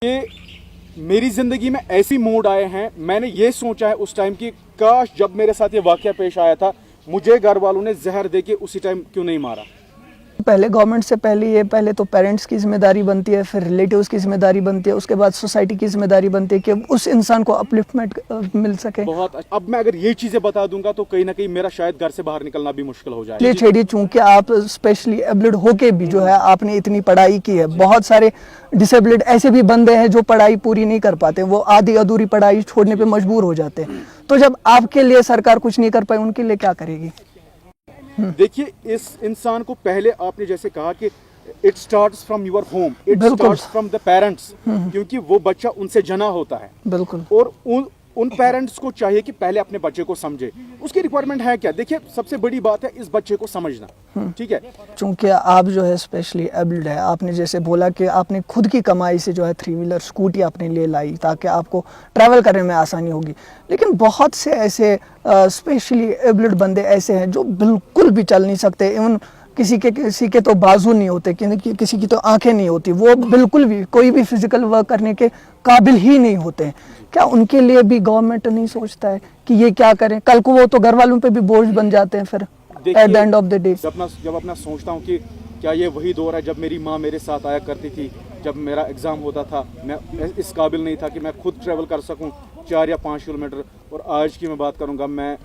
ये मेरी ज़िंदगी में ऐसी मोड़ आए हैं, मैंने ये सोचा है उस टाइम कि काश जब मेरे साथ ये वाक़या पेश आया था मुझे घर वालों ने जहर दे के उसी टाइम क्यों नहीं मारा। पहले गवर्नमेंट से पहले तो पेरेंट्स की जिम्मेदारी बनती है, फिर रिलेटिव्स की जिम्मेदारी बनती है, उसके बाद सोसाइटी की जिम्मेदारी बनती है कि उस इंसान को अपलिफ्टमेंट मिल सके। बहुत अब मैं अगर ये चीज़ें बता दूंगा तो कहीं ना कहीं मेरा शायद घर से बाहर निकलना भी मुश्किल हो जाएगा। इसलिए छेड़ी, चूंकि आप स्पेशली एबल्ड होके भी जो है आपने इतनी पढ़ाई की है, बहुत सारे डिसेबल्ड ऐसे भी बंदे हैं जो पढ़ाई पूरी नहीं कर पाते, वो आधी अधूरी पढ़ाई छोड़ने पे मजबूर हो जाते हैं। तो जब आपके लिए सरकार कुछ नहीं कर पाई, उनके लिए क्या करेगी? देखिए, इस इंसान को पहले आपने जैसे कहा कि it starts from your home, it starts from the parents, क्योंकि वो बच्चा उनसे जना होता है। बिल्कुल। और उन पेरेंट्स को चाहिए कि पहले अपने बच्चे को समझे, उसकी रिक्वायरमेंट है क्या। देखिए, सबसे बड़ी बात है इस बच्चे को समझना, ठीक है। चूंकि आप जो है स्पेशली एबल्ड है, आपने जैसे बोला कि आपने खुद की कमाई से जो है 3 व्हीलर स्कूटी अपने लिए लाई ताकि आपको ट्रैवल करने में आसानी होगी, लेकिन बहुत से ऐसे स्पेशली एबल्ड बंदे ऐसे हैं जो बिल्कुल भी चल नहीं सकते। इवन किसी के तो बाजू नहीं होते, किसी की तो आंखें नहीं होती, वो बिल्कुल भी कोई भी फिजिकल वर्क करने के काबिल ही नहीं होते हैं। क्या उनके लिए भी गवर्नमेंट नहीं सोचता है कि ये क्या करें? कल को वो तो घर वालों पे भी बोझ बन जाते हैं फिर at the end of the day. जब अपना सोचता हूँ कि क्या ये वही दौर है जब मेरी माँ मेरे साथ आया करती थी, जब मेरा एग्ज़ाम होता था, मैं इस काबिल नहीं था कि मैं खुद ट्रैवल कर सकूँ 4 या 5 किलोमीटर, और आज की मैं बात करूँगा मैं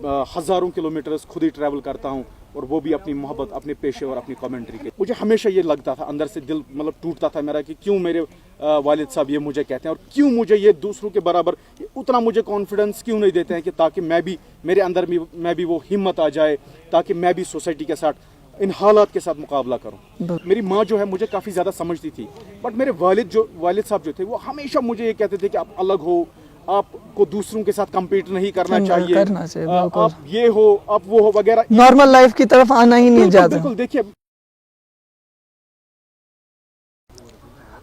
हज़ारों किलोमीटर्स खुद ही ट्रैवल करता हूँ, और वो भी अपनी मोहब्बत, अपने पेशे और अपनी कमेंट्री के। मुझे हमेशा ये लगता था, अंदर से दिल मतलब टूटता था मेरा कि क्यों मेरे वालिद साहब ये मुझे कहते हैं, और क्यों मुझे ये दूसरों के बराबर उतना मुझे कॉन्फिडेंस क्यों नहीं देते हैं कि ताकि मैं भी, मेरे अंदर मैं भी वो हिम्मत आ जाए ताकि मैं भी सोसाइटी के साथ इन हालात के साथ मुकाबला करूं। मेरी माँ जो है मुझे काफ़ी ज़्यादा समझती थी, बट मेरे वालिद साहब जो थे वो हमेशा मुझे ये कहते थे कि आप अलग हो, आपको दूसरों के साथ कम्पीट नहीं करना चाहिए, आप ये हो, आप वो हो वगैरह, नॉर्मल लाइफ की तरफ आना ही नहीं चाहते। बिल्कुल। देखिए,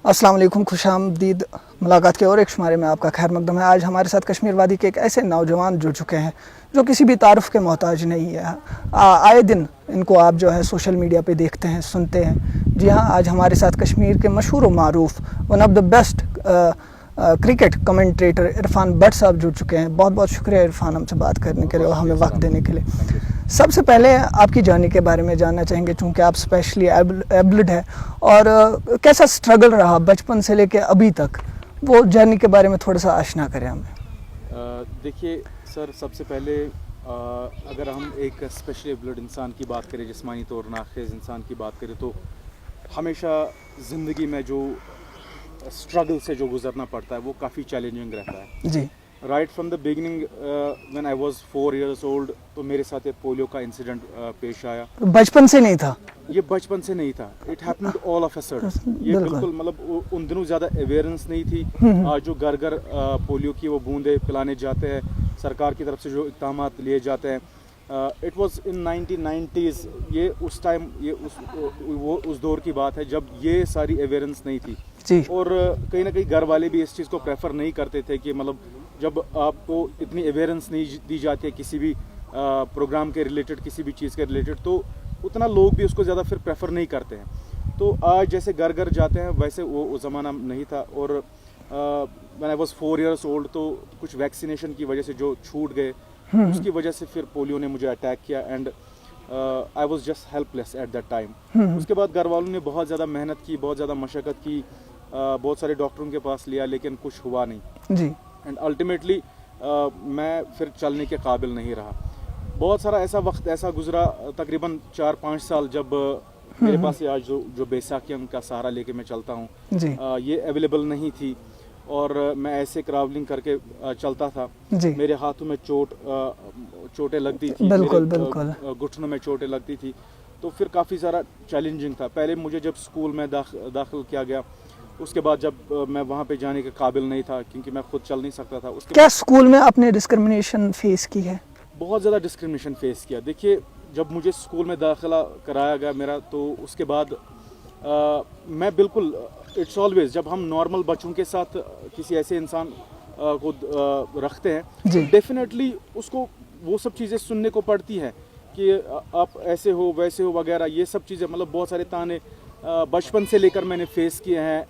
अस्सलाम वालेकुम, खुशामदीद मुलाकात के और एक शुमारे में आपका खैर मकदम है। आज हमारे साथ कश्मीर वादी के एक ऐसे नौजवान जुड़ चुके हैं जो किसी भी तारुफ के मोहताज नहीं है। आए दिन इनको आप जो है सोशल मीडिया पे देखते हैं, सुनते हैं। जी हाँ, आज हमारे साथ कश्मीर के मशहूर और मारूफ one of the best cricket commentator Irfan Bhatt sahab जुड़ चुके हैं। बहुत बहुत शुक्रिया इरफान, हमसे बात करने के लिए और हमें वक्त देने के लिए। सबसे पहले आपकी जर्नी के बारे में जानना चाहेंगे, चूँकि आप स्पेशली एबल्ड है, और कैसा स्ट्रगल रहा बचपन से लेके अभी तक, वो जर्नी के बारे में थोड़ा सा आशना करें हमें। देखिए सर, सबसे पहले अगर हम एक स्पेशली एबल्ड इंसान की बात करें, जिस्मानी तौर नाखेज़ इंसान की बात करें, तो हमेशा ज़िंदगी में जो स्ट्रगल से जो गुजरना पड़ता है वो काफ़ी चैलेंजिंग रहता है। जी। Right from the beginning when I was 4 years old, तो मेरे साथ एक पोलियो का इंसिडेंट पेश आया। बचपन से नहीं था? ये बचपन से नहीं था, it happened all of a sudden. ये बिल्कुल मतलब उन दिनों ज़्यादा अवेयरनेस नहीं थी। आज जो घर घर पोलियो की वो बूंदे पिलाने जाते हैं, सरकार की तरफ से जो इक़दाम लिए जाते हैं, इट वाज इन 1990s। ये उस टाइम, ये उस दौर की बात है जब ये सारी अवेयरनेस नहीं थी जी। और कहीं ना कहीं घर वाले भी इस चीज़ को प्रेफर नहीं करते थे कि मतलब जब आपको इतनी अवेयरनेस नहीं दी जाती है किसी भी प्रोग्राम के रिलेटेड, किसी भी चीज़ के रिलेटेड, तो उतना लोग भी उसको ज़्यादा फिर प्रेफर नहीं करते हैं। तो आज जैसे घर घर जाते हैं वैसे वो ज़माना नहीं था। और when I was 4 years old, तो कुछ वैक्सीनेशन की वजह से जो छूट गए, उसकी वजह से फिर पोलियो ने मुझे अटैक किया, and I was just helpless at that time. उसके बाद घर वालों ने बहुत ज़्यादा मेहनत की, बहुत ज़्यादा मशक्क़त की, बहुत सारे डॉक्टरों के पास लिया, लेकिन कुछ हुआ नहीं जी। एंड अल्टीमेटली मैं फिर चलने के काबिल नहीं रहा। बहुत सारा ऐसा वक्त ऐसा गुजरा, तकरीबन 4-5 साल, जब मेरे पास ये आज जो बैसाखियों का सहारा लेके मैं चलता हूँ, ये अवेलेबल नहीं थी, और मैं ऐसे ट्रैवलिंग करके चलता था। मेरे हाथों में चोटें लगती थी, मेरे घुटनों में चोटें लगती थी, तो फिर काफ़ी सारा चैलेंजिंग था। पहले मुझे जब स्कूल में दाखिल किया गया, उसके बाद जब मैं वहाँ पे जाने के काबिल नहीं था क्योंकि मैं खुद चल नहीं सकता था। क्या स्कूल में आपने डिस्क्रिमिनेशन फेस की है? बहुत ज़्यादा डिस्क्रिमिनेशन फेस किया। देखिए, जब मुझे स्कूल में दाखिला कराया गया मेरा, तो उसके बाद मैं बिल्कुल, इट्स ऑलवेज जब हम नॉर्मल बच्चों के साथ किसी ऐसे इंसान को रखते हैं, डेफिनेटली उसको वो सब चीज़ें सुनने को पड़ती हैं कि आप ऐसे हो वैसे हो वगैरह, ये सब चीज़ें, मतलब बहुत सारे ताने बचपन से लेकर मैंने फेस किए हैं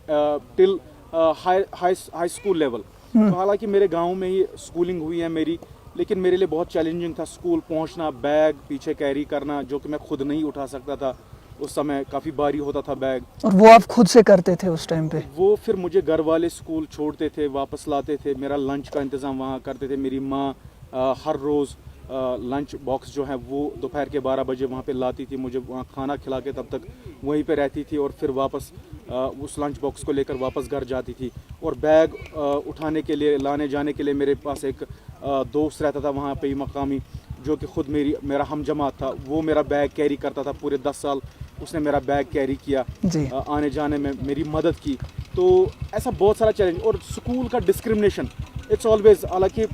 टिल हाई स्कूल लेवल। तो हालांकि मेरे गांव में ही स्कूलिंग हुई है मेरी, लेकिन मेरे लिए बहुत चैलेंजिंग था स्कूल पहुंचना, बैग पीछे कैरी करना जो कि मैं खुद नहीं उठा सकता था। उस समय काफ़ी भारी होता था बैग। और वो आप खुद से करते थे उस टाइम पे? वो फिर मुझे घर वाले स्कूल छोड़ते थे, वापस लाते थे, मेरा लंच का इंतज़ाम वहाँ करते थे। मेरी माँ हर रोज़ लंच बॉक्स जो है वो दोपहर के 12 बजे वहाँ पे लाती थी, मुझे वहाँ खाना खिला के तब तक वहीं पे रहती थी, और फिर वापस उस लंच बॉक्स को लेकर वापस घर जाती थी। और बैग उठाने के लिए, लाने जाने के लिए मेरे पास एक दोस्त रहता था वहाँ पे ही मकामी, जो कि खुद मेरा हमजमात था। वो मेरा बैग कैरी करता था, पूरे 10 साल उसने मेरा बैग कैरी किया, आने जाने में मेरी मदद की। तो ऐसा बहुत सारा चैलेंज। और स्कूल का डिस्क्रिमिनेशन इट्स ऑलवेज, हालांकि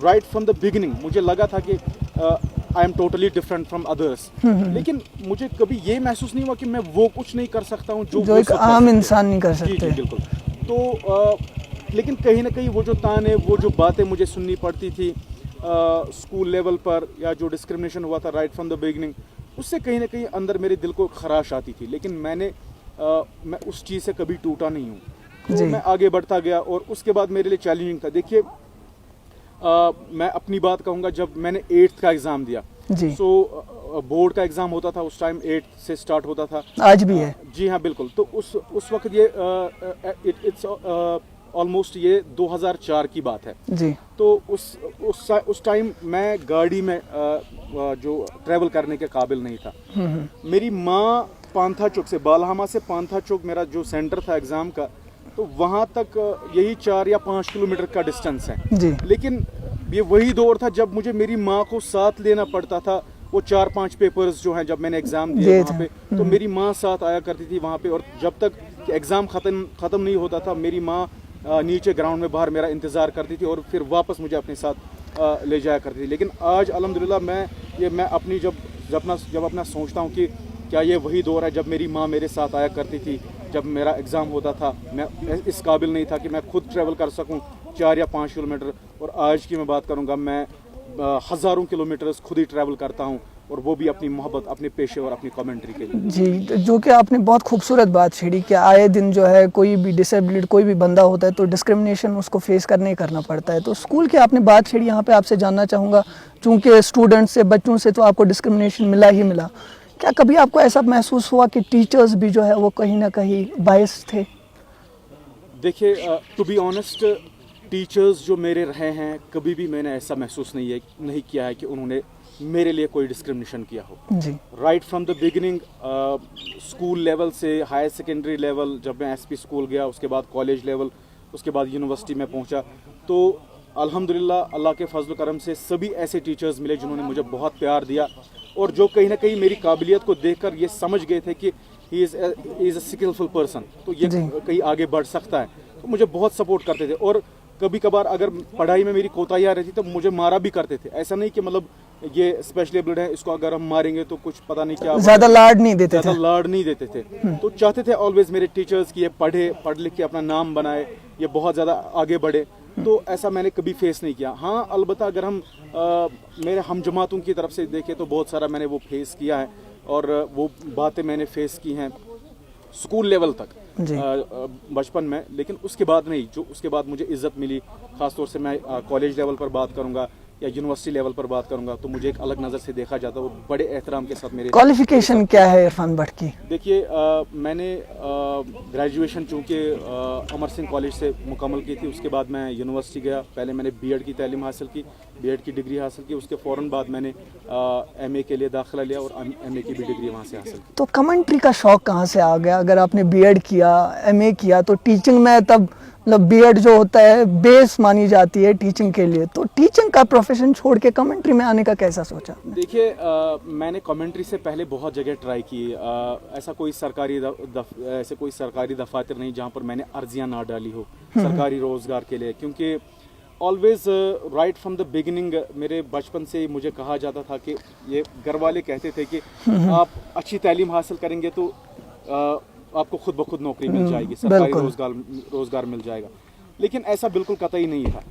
राइट फ्रॉम द बिगिनिंग मुझे लगा था कि I am totally different from others, लेकिन मुझे कभी ये महसूस नहीं हुआ कि मैं वो कुछ नहीं कर सकता हूँ जो एक आम इंसान नहीं कर सकते। जी बिल्कुल। तो लेकिन कहीं ना कहीं वो जो ताने, वो जो बातें मुझे सुननी पड़ती थी स्कूल लेवल पर, या जो डिस्क्रिमिनेशन हुआ था राइट फ्रॉम द बिगिनिंग, उससे कहीं ना कहीं अंदर मेरे दिल को खराश आती थी। लेकिन मैं उस चीज़ से कभी टूटा नहीं हूँ, तो मैं आगे बढ़ता गया। और उसके बाद मेरे लिए चैलेंजिंग था। देखिए मैं अपनी बात कहूँगा, जब मैंने 8th का एग्ज़ाम दिया, सो बोर्ड का एग्ज़ाम होता था उस टाइम, 8 से स्टार्ट होता था, आज भी है। जी हाँ बिल्कुल। तो उस वक्त ये इट्स ऑलमोस्ट ये 2004 की बात है जी। तो उस टाइम मैं गाड़ी में जो ट्रैवल करने के काबिल नहीं था। मेरी माँ पांथा चौक से, बालहामा से पांथा चौक मेरा जो सेंटर था एग्ज़ाम का, तो वहाँ तक यही 4 या 5 किलोमीटर का डिस्टेंस है जी। लेकिन ये वही दौर था जब मुझे मेरी माँ को साथ लेना पड़ता था। वो 4-5 पेपर्स जो हैं, जब मैंने एग्ज़ाम दिए वहाँ पे, तो मेरी माँ साथ आया करती थी वहाँ पे। और जब तक एग्ज़ाम ख़त्म नहीं होता था, मेरी माँ नीचे ग्राउंड में बाहर मेरा इंतज़ार करती थी, और फिर वापस मुझे अपने साथ ले जाया करती थी। लेकिन आज अल्हम्दुलिल्लाह मैं अपनी जब अपना सोचता हूँ कि क्या ये वही दौर है जब मेरी माँ मेरे साथ आया करती थी, जब मेरा एग्ज़ाम होता था, मैं इस काबिल नहीं था कि मैं खुद ट्रैवल कर सकूं 4 या 5 किलोमीटर, और आज की मैं बात करूंगा, मैं हज़ारों किलोमीटर्स खुद ही ट्रैवल करता हूं, और वो भी अपनी मोहब्बत, अपने पेशे और अपनी कमेंट्री के लिए। जी, जो कि आपने बहुत खूबसूरत बात छेड़ी कि आए दिन जो है कोई भी डिसेबल्ड कोई भी बंदा होता है तो डिस्क्रिमिनेशन उसको फेस करना पड़ता है। तो स्कूल की आपने बात छेड़ी, यहाँ पे आपसे जानना चाहूँगा, चूँकि स्टूडेंट्स से, बच्चों से तो आपको डिस्क्रिमिनेशन मिला ही मिला, क्या कभी आपको ऐसा महसूस हुआ कि टीचर्स भी जो है वो कहीं ना कहीं बायस थे? देखिए, टू बी ऑनेस्ट, टीचर्स जो मेरे रहे हैं, कभी भी मैंने ऐसा महसूस नहीं किया है कि उन्होंने मेरे लिए कोई डिस्क्रिमिनेशन किया हो जी। Right from the beginning, school level से हायर सेकेंडरी लेवल, जब मैं एसपी स्कूल गया, उसके बाद कॉलेज लेवल, उसके बाद यूनिवर्सिटी में पहुंचा, तो अल्हम्दुलिल्लाह अल्लाह के फजल करम से सभी ऐसे टीचर्स मिले जिन्होंने मुझे बहुत प्यार दिया, और जो कहीं ना कहीं मेरी काबिलियत को देखकर ये समझ गए थे कि he is a skillful person, तो ये कहीं आगे बढ़ सकता है, तो मुझे बहुत सपोर्ट करते थे। और कभी कभार अगर पढ़ाई में मेरी कोताहियाँ रहती तो मुझे मारा भी करते थे। ऐसा नहीं कि मतलब ये स्पेशली एबल्ड है, इसको अगर हम मारेंगे तो कुछ पता नहीं क्या, ज़्यादा लाड नहीं देते थे। तो चाहते थे ऑलवेज मेरे टीचर्स कि ये पढ़ लिख के अपना नाम बनाए, ये बहुत ज़्यादा आगे बढ़े। तो ऐसा मैंने कभी फेस नहीं किया। हाँ, अलबत्ता अगर हम मेरे हमजमातों की तरफ से देखें तो बहुत सारा मैंने वो फेस किया है, और वो बातें मैंने फेस की हैं स्कूल लेवल तक बचपन में, लेकिन उसके बाद नहीं। जो उसके बाद मुझे इज़्ज़त मिली, ख़ासतौर से मैं कॉलेज लेवल पर बात करूँगा या यूनिवर्सिटी लेवल पर बात करूँगा, तो मुझे एक अलग नज़र से देखा जाता है, वो बड़े एहतराम के साथ मेरे। क्वालिफिकेशन क्या है इरफान भट्ट की? देखिए, मैंने ग्रेजुएशन चूँकि अमर सिंह कॉलेज से मुकम्मल की थी, उसके बाद मैं यूनिवर्सिटी गया। पहले मैंने बीएड की तालीम हासिल की, बीएड की डिग्री हासिल की, उसके फ़ौरन बाद मैंने एमए के लिए दाखिला लिया और एमए की भी डिग्री वहाँ से हासिल की। तो कमेंट्री का शौक़ कहाँ से आ गया? अगर आपने बीएड किया, एमए किया, तो टीचिंग में तब मतलब बीएड जो होता है बेस मानी जाती है टीचिंग के लिए, तो टीचिंग का प्रोफेशन छोड़ के कमेंट्री में आने का कैसा सोचा? देखिए, मैंने कमेंट्री से पहले बहुत जगह ट्राई की। ऐसा कोई सरकारी दफातर नहीं जहाँ पर मैंने अर्जियाँ ना डाली हो सरकारी रोज़गार के लिए, क्योंकि always right from the beginning मेरे बचपन से मुझे कहा जाता था कि ये घर वाले कहते थे कि आप अच्छी तालीम हासिल करेंगे तो आपको खुद ब खुद नौकरी मिल जाएगी, सरकारी रोज़गार मिल जाएगा। लेकिन ऐसा बिल्कुल कतई नहीं था,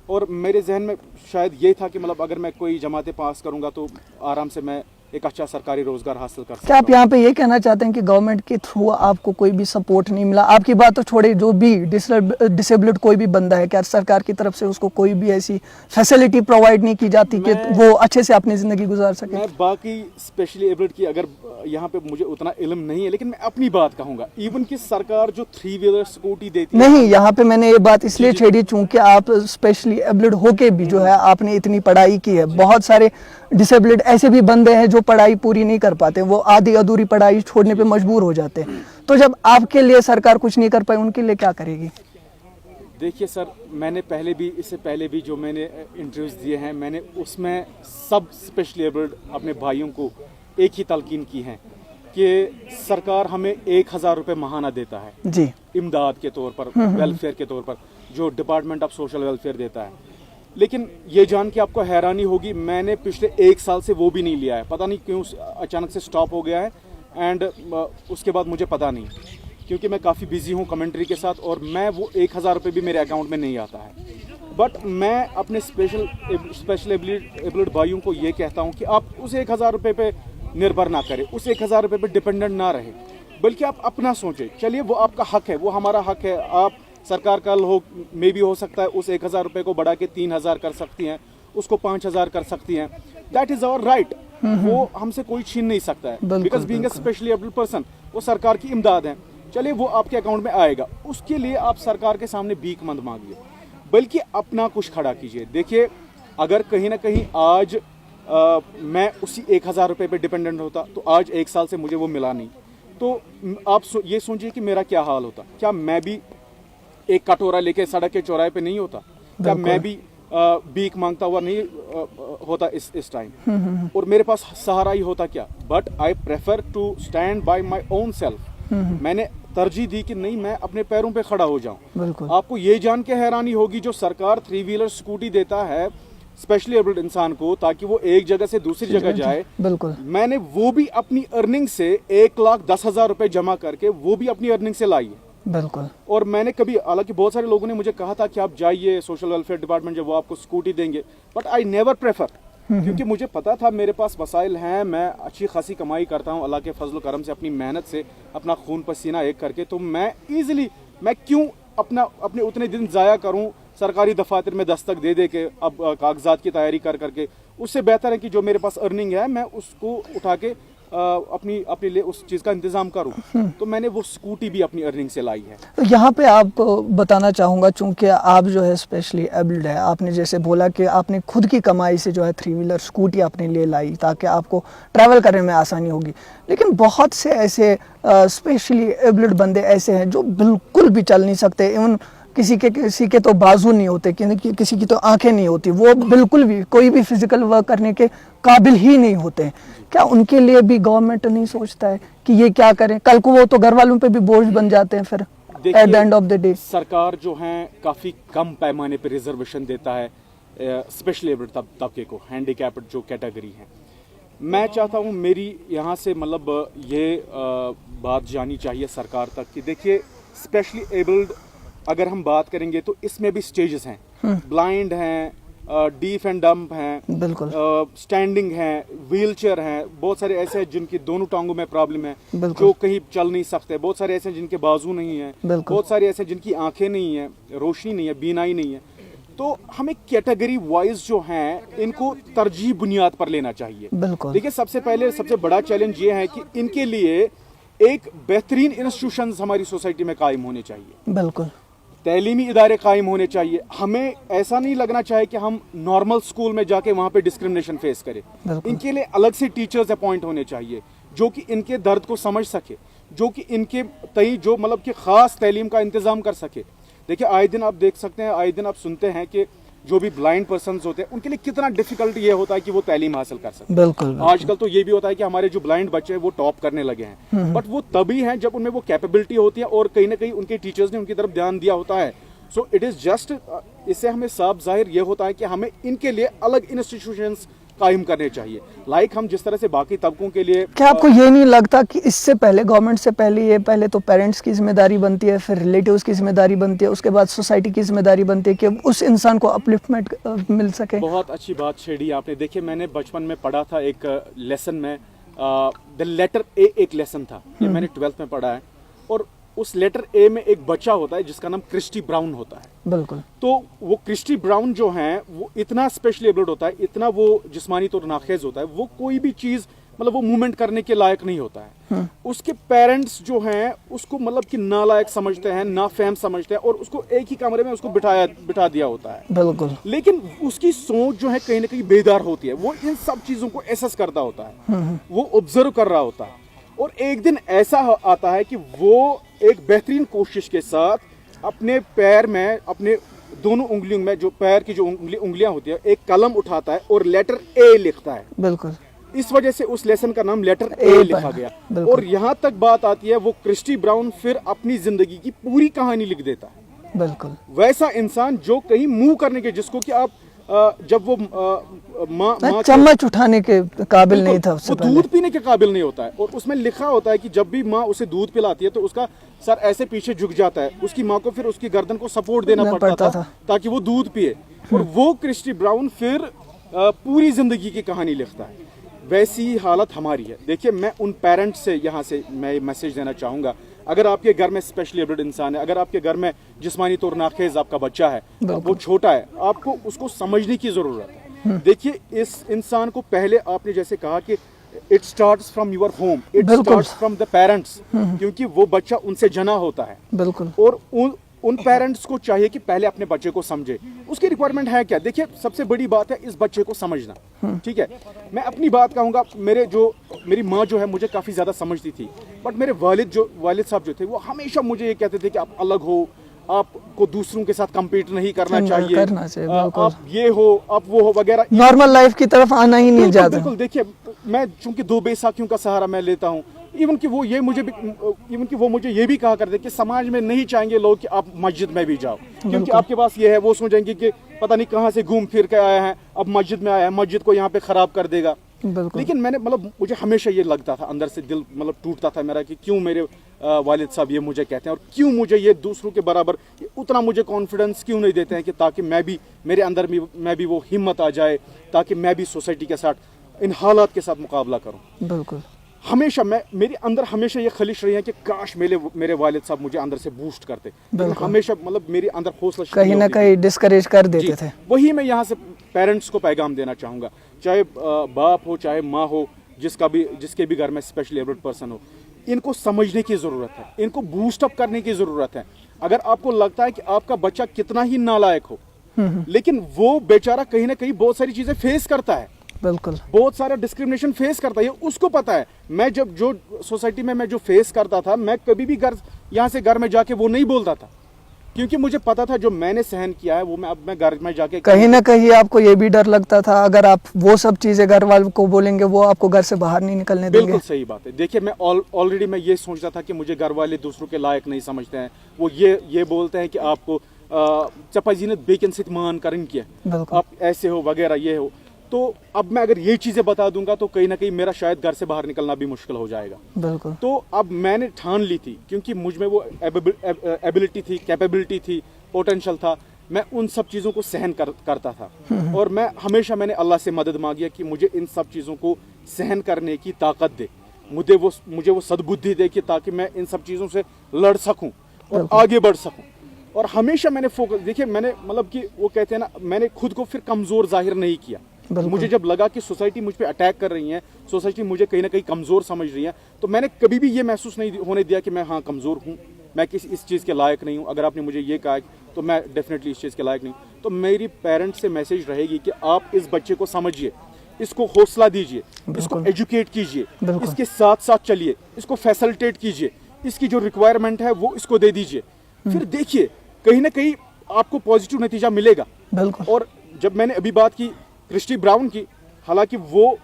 और मेरे जहन में शायद ये था कि मतलब अगर मैं कोई जमातें पास करूंगा तो आराम से मैं एक अच्छा सरकारी रोजगार हासिल कर सकता क्या आप हूँ। यहाँ पे ये कहना चाहते हैं कि गवर्नमेंट के थ्रू आपको कोई भी सपोर्ट नहीं मिला? आपकी बात तो छोड़े, जो भी डिसेबल्ड कोई भी बंदा है, क्या सरकार की तरफ से उसको कोई भी ऐसी फैसिलिटी प्रोवाइड नहीं की जाती कि वो अच्छे से अपनी ज़िंदगी गुजार सके? मैं बाकी स्पेशली एबल्ड की अगर यहाँ पे मुझे उतना इल्म नहीं है, लेकिन मैं अपनी बात कहूँगा, इवन कि सरकार जो 3 व्हीलर स्कूटी देती है, नहीं, यहाँ पे मैंने ये बात इसलिए छेड़ी चूंकि आप स्पेशली एबल्ड होके भी जो है आपने इतनी पढ़ाई की है। बहुत सारे डिसेबल्ड ऐसे भी बंदे हैं जो पढ़ाई पूरी नहीं कर पाते, वो आधी अधूरी पढ़ाई छोड़ने पे मजबूर हो जाते हैं। तो जब आपके लिए सरकार कुछ नहीं कर पाई, उनके लिए क्या करेगी? देखिए सर, मैंने पहले भी, इससे पहले भी जो मैंने इंटरव्यूज दिए हैं, मैंने उसमें सब स्पेशली एबल्ड अपने भाइयों को एक ही तलकीन की है कि सरकार हमें 1000 रुपये महाना देता है जी, इमदाद के तौर पर, वेलफेयर के तौर पर, जो डिपार्टमेंट ऑफ सोशल वेलफेयर देता है। लेकिन ये जान के आपको हैरानी होगी, मैंने पिछले 1 साल से वो भी नहीं लिया है। पता नहीं क्यों अचानक से स्टॉप हो गया है, एंड उसके बाद मुझे पता नहीं, क्योंकि मैं काफ़ी बिजी हूँ कमेंट्री के साथ, और मैं वो 1000 रुपये भी मेरे अकाउंट में नहीं आता है। बट मैं अपने स्पेशल एबल्ड भाइयों को ये कहता हूँ कि आप उस 1000 रुपये पे निर्भर ना करें, उस 1000 रुपये पे डिपेंडेंट ना रहे, बल्कि आप अपना सोचें। चलिए, वो आपका हक है, वो हमारा हक है। आप सरकार कल में भी हो सकता है उस 1000 रुपये को बढ़ा के 3000 कर सकती हैं, उसको 5000 कर सकती हैं। दैट इज आवर राइट, वो हमसे कोई छीन नहीं सकता है, because being a specially abled person, वो सरकार की इमदाद है। चलिए, वो आपके अकाउंट में आएगा, उसके लिए आप सरकार के सामने भीख मत मांगिए, बल्कि अपना कुछ खड़ा कीजिए। देखिए, अगर कहीं ना कहीं आज मैं उसी 1000 रुपये पे डिपेंडेंट होता, तो आज 1 साल से मुझे वो मिला नहीं, तो आप ये सोचिए कि मेरा क्या हाल होता। क्या मैं भी एक कटोरा लेके सड़क के चौराहे पे नहीं होता? क्या मैं भी भीख मांगता हुआ नहीं होता इस टाइम? और मेरे पास सहारा ही होता क्या? But I prefer to stand by my own self. मैंने तरजीह दी कि नहीं, मैं अपने पैरों पे खड़ा हो जाऊं। आपको ये जान के हैरानी होगी, जो सरकार 3 व्हीलर स्कूटी देता है स्पेशली एबल्ड इंसान को, ताकि वो एक जगह से दूसरी जगह जाए, बिल्कुल, मैंने वो भी अपनी अर्निंग से 1,10,000 रुपए जमा करके वो भी अपनी अर्निंग से लाई है। बिल्कुल। और मैंने कभी, हालांकि बहुत सारे लोगों ने मुझे कहा था कि आप जाइए सोशल वेलफेयर डिपार्टमेंट, जब वो आपको स्कूटी देंगे, बट आई नेवर प्रेफर, क्योंकि मुझे पता था मेरे पास वसाइल हैं, मैं अच्छी खासी कमाई करता हूं अल्लाह के फजल करम से, अपनी मेहनत से, अपना खून पसीना एक करके, तो मैं ईजिली, मैं क्यों अपने उतने दिन ज़ाया करूं सरकारी दफातर में दस्तक दे दे के, अब कागजात की तैयारी कर करके। उससे बेहतर है कि जो मेरे पास अर्निंग है मैं उसको उठा के अपने लिए उस चीज़ का इंतज़ाम करूं। तो मैंने वो स्कूटी भी अपनी अर्निंग से लाई है। तो यहाँ पे आपको बताना चाहूँगा, चूँकि आप जो है स्पेशली एबल्ड है, आपने जैसे बोला कि आपने खुद की कमाई से जो है 3 व्हीलर स्कूटी अपने लिए लाई ताकि आपको ट्रैवल करने में आसानी होगी। लेकिन बहुत से ऐसे स्पेशली एबल्ड बंदे ऐसे हैं जो बिल्कुल भी चल नहीं सकते, इवन किसी के तो बाजू नहीं होते, किसी की तो आंखें नहीं होती, वो बिल्कुल भी कोई भी फिजिकल वर्क करने के काबिल ही नहीं होते। क्या उनके लिए भी गवर्नमेंट नहीं सोचता है कि ये क्या करें? कल को वो तो घर वालों पे भी बोझ बन जाते हैं फिर at the end of the day. सरकार जो है काफ़ी कम पैमाने पर रिजर्वेशन देता है स्पेशली एबल्ड तबके को, हैंडीकैप्ड जो कैटेगरी है। मैं चाहता हूँ मेरी यहाँ से मतलब ये बात जानी चाहिए सरकार तक कि देखिए, स्पेशली एबल्ड अगर हम बात करेंगे तो इसमें भी स्टेजेस हैं, ब्लाइंड हैं, डीफ एंड डम्प हैं, बिल्कुल, स्टैंडिंग हैं, व्हीलचेयर हैं, बहुत सारे ऐसे हैं जिनकी दोनों टांगों में प्रॉब्लम है, जो कहीं चल नहीं सकते, बहुत सारे ऐसे हैं जिनके बाजू नहीं है, बहुत सारे ऐसे हैं जिनकी आंखें नहीं है, रोशनी नहीं है, बीनाई नहीं है। तो हमें कैटेगरी वाइज जो हैं इनको तरजीह बुनियाद पर लेना चाहिए। देखिए, सबसे पहले सबसे बड़ा चैलेंज ये है कि इनके लिए एक बेहतरीन इंस्टीट्यूशंस हमारी सोसाइटी में कायम होने चाहिए, बिल्कुल, तैलीमी इदारे कायम होने चाहिए। हमें ऐसा नहीं लगना चाहिए कि हम नॉर्मल स्कूल में जाके वहाँ पे डिस्क्रिमिनेशन फेस करें। इनके लिए अलग से टीचर्स अपॉइंट होने चाहिए जो कि इनके दर्द को समझ सके, जो कि इनके तई जो मतलब कि ख़ास तालीम का इंतज़ाम कर सके। देखिए, आए दिन आप देख सकते हैं, आए दिन आप सुनते हैं कि जो भी ब्लाइंड पर्सन्स होते हैं उनके लिए कितना डिफिकल्ट ये होता है कि वो तालीम हासिल कर सकते हैं। बिल्कुल। आजकल तो ये भी होता है कि हमारे जो ब्लाइंड बच्चे हैं वो टॉप करने लगे हैं, बट वो तभी हैं जब उनमें वो कैपेबिलिटी होती है और कहीं ना कहीं उनके टीचर्स ने उनकी तरफ ध्यान दिया होता है। सो इट इज़ जस्ट, इससे हमें साफ जाहिर ये होता है कि हमें इनके लिए अलग इंस्टीट्यूशंस कायम करने चाहिए. लाइक हम जिस तरह से बाकी तबकों के लिए, क्या आपको ये नहीं लगता कि इससे पहले गवर्नमेंट से पहले तो पेरेंट्स की जिम्मेदारी बनती है, फिर रिलेटिव्स की जिम्मेदारी बनती है, उसके बाद सोसाइटी की जिम्मेदारी बनती है कि उस इंसान को अपलिफ्टमेंट मिल सके? बहुत अच्छी बात छेड़ी आपने. देखिए मैंने बचपन में पढ़ा था एक लेसन में, द लेटर ए एक लेसन था, ये मैंने 12th में पढ़ा है. और उस लेटर ए में एक बच्चा होता है जिसका नाम क्रिस्टी ब्राउन होता है. बिल्कुल. तो वो क्रिस्टी ब्राउन जो है वो इतना स्पेशली एबल्ड होता है, इतना वो जिस्मानी तौर नाखेज होता है, वो कोई भी चीज मतलब वो मूवमेंट करने के लायक नहीं होता है. उसके पेरेंट्स जो हैं उसको मतलब कि नालायक समझते हैं, नाफहम समझते हैं, और उसको एक ही कमरे में उसको बिठा दिया होता है. बिल्कुल. लेकिन उसकी सोच जो है कहीं ना कहीं बेदार होती है. वो इन सब चीजों को एहसास करता होता है, वो ऑब्जर्व कर रहा होता है. और एक दिन ऐसा आता है कि वो एक बेहतरीन कोशिश के साथ अपने पैर में, अपने दोनों उंगलियों में, जो पैर की जो उंगलियां होती है, एक कलम उठाता है और लेटर ए लिखता है. बिल्कुल. इस वजह से उस लेसन का नाम लेटर ए लिखा गया. और यहाँ तक बात आती है, वो क्रिस्टी ब्राउन फिर अपनी जिंदगी की पूरी कहानी लिख देता है. बिल्कुल. वैसा इंसान जो कहीं मूव करने के, जिसको कि आप जब वो माँ चम्मच उठाने के काबिल नहीं था उससे वो दूध पीने के काबिल नहीं होता है. और उसमें लिखा होता है कि जब भी माँ उसे दूध पिलाती है तो उसका सर ऐसे पीछे झुक जाता है. उसकी माँ को फिर उसकी गर्दन को सपोर्ट देना पड़ता था ताकि वो दूध पिए. और वो क्रिस्टी ब्राउन फिर पूरी जिंदगी की कहानी लिखता है. वैसी ही हालत हमारी है. देखिए मैं उन पेरेंट्स से यहाँ से मैं मैसेज देना चाहूँगा, अगर आपके घर में स्पेशली एबल्ड इंसान है, अगर आपके घर में जिस्मानी तौर नाखेज आपका बच्चा है, वो छोटा है, आपको उसको समझने की ज़रूरत है. देखिए इस इंसान को पहले आपने जैसे कहा कि it starts from your home, it starts from the parents, क्योंकि वो बच्चा उनसे जना होता है. बिल्कुल. और उन पेरेंट्स को चाहिए कि पहले अपने बच्चे को समझे, उसकी रिक्वायरमेंट है क्या. देखिए सबसे बड़ी बात है इस बच्चे को समझना. ठीक है, मैं अपनी बात कहूँगा. मेरी माँ जो है मुझे काफ़ी ज़्यादा समझती थी, बट मेरे वालिद साहब जो थे वो हमेशा मुझे ये कहते थे कि आप अलग हो, आपको दूसरों के साथ compete नहीं करना चाहिए, आप ये हो, आप वो हो वगैरह. नॉर्मल लाइफ की तरफ आना ही नहीं चाहते. बिल्कुल. देखिए मैं चूंकि 2 बेसाखियों का सहारा मैं लेता हूँ, इवन कि वो मुझे ये भी कहा करते कि समाज में नहीं चाहेंगे लोग कि आप मस्जिद में भी जाओ, क्योंकि आपके पास ये है, वो सोचेंगे कि पता नहीं कहाँ से घूम फिर के आया है, अब मस्जिद में आया है, मस्जिद को यहाँ पे खराब कर देगा. लेकिन मैंने मुझे हमेशा ये लगता था, अंदर से दिल टूटता था मेरा कि क्यों मेरे वालिद साहब ये मुझे कहते हैं, और क्यों मुझे ये दूसरों के बराबर उतना मुझे कॉन्फिडेंस क्यों नहीं देते हैं कि ताकि मेरे अंदर मैं भी वो हिम्मत आ जाए, ताकि मैं भी सोसाइटी के साथ इन हालात के साथ मुकाबला करूं. बिल्कुल. हमेशा मेरे अंदर हमेशा ये खलिश रही है कि काश मेरे वालिद साहब मुझे अंदर से बूस्ट करते. हमेशा मेरे अंदर हौसला कहीं ना कहीं डिस्करेज कर देते थे. वही मैं यहाँ से पेरेंट्स को पैगाम देना चाहूँगा, चाहे बाप हो चाहे माँ हो, जिसके भी घर में स्पेशली एबल्ड पर्सन हो, इनको समझने की ज़रूरत है, इनको बूस्ट अप करने की ज़रूरत है. अगर आपको लगता है कि आपका बच्चा कितना ही नालायक हो, लेकिन वो बेचारा कहीं ना कहीं बहुत सारी चीज़ें फेस करता है, बिल्कुल बहुत सारा डिस्क्रिमिनेशन फेस करता है, उसको पता है. मैं जब जो सोसाइटी में मैं जो फेस करता था, मैं कभी भी यहाँ से घर में जाके वो नहीं बोलता था, क्योंकि मुझे पता था जो मैंने सहन किया है वो मैं घर में जाके कहीं ना कहीं आपको ये भी डर लगता था अगर आप वो सब चीजें घर वालों को बोलेंगे वो आपको घर से बाहर नहीं निकलने देंगे. बिल्कुल सही बात है. देखिए मैं ऑलरेडी मैं ये सोचता था कि मुझे घर वाले दूसरों के लायक नहीं समझते हैं. वो ये बोलते हैं कि आपको चपाजीनत बेकन से मान करन किया, आप ऐसे हो वगैरह ये हो. तो अब मैं अगर ये चीजें बता दूंगा तो कहीं ना कहीं मेरा शायद घर से बाहर निकलना भी मुश्किल हो जाएगा. बिल्कुल. तो अब मैंने ठान ली थी, क्योंकि मुझ में वो एबिलिटी थी, कैपेबिलिटी थी, पोटेंशियल था, मैं उन सब चीज़ों को सहन करता था. और मैंने अल्लाह से मदद मांगी कि मुझे इन सब चीज़ों को सहन करने की ताकत दे, मुझे वो सद्बुद्धि दे कि ताकि मैं इन सब चीज़ों से लड़ सकूं और आगे बढ़ सकूं. और हमेशा मैंने फोकस, देखिए मैंने कि वो कहते हैं ना, मैंने खुद को फिर कमज़ोर जाहिर नहीं किया. मुझे जब लगा कि सोसाइटी मुझ पे अटैक कर रही है, सोसाइटी मुझे कहीं ना कहीं कमज़ोर समझ रही है, तो मैंने कभी भी ये महसूस नहीं होने दिया कि मैं कमज़ोर हूँ, मैं इस चीज़ के लायक नहीं हूँ. अगर आपने मुझे ये कहा तो मैं डेफिनेटली इस चीज़ के लायक नहीं. तो मेरी पेरेंट्स से मैसेज रहेगी कि आप इस बच्चे को समझिए, इसको हौसला दीजिए, इसको एजुकेट कीजिए, इसके साथ साथ चलिए, इसको फैसिलिटेट कीजिए, इसकी जो रिक्वायरमेंट है वो इसको दे दीजिए. फिर देखिए कहीं ना कहीं आपको पॉजिटिव नतीजा मिलेगा. और जब मैंने अभी बात की क्रिस्टी ब्राउन की, हालांकि वो